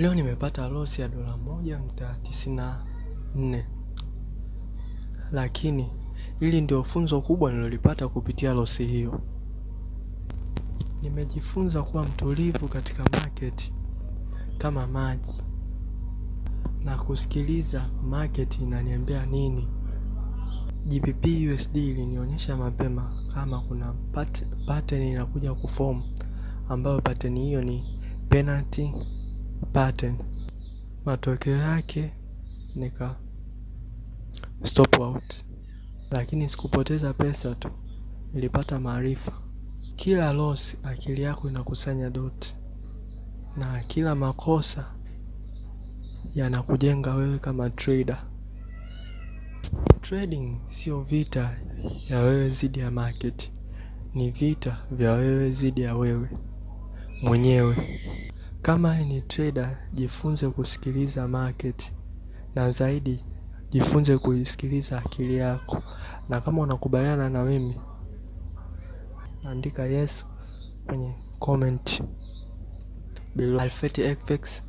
Leo nimepata loss ya $1.94. Lakini hili ndio funzo kubwa nililopata kupitia loss hiyo. Nimejifunza kuwa mtulivu katika market kama maji, na kusikiliza market inaniambia nini. GBP USD ilinionyesha mapema kama kuna pattern inakuja kuform, ambayo pattern hiyo ni penalty pattern. Matokeo yake nika stop out, lakini sikupoteza pesa tu, nilipata maarifa. Kila loss akili yako inakusanya dot, na kila makosa yanakujenga wewe kama trader. Trading sio vita ya wewe zidi ya market, ni vita vya wewe zidi ya wewe mwenyewe. Kama ni trader, jifunze kusikiliza market, na zaidi jifunze kuisikiliza akili yako. Na kama unakubaliana na mimi, andika yes kwenye comment below. Alphatic FX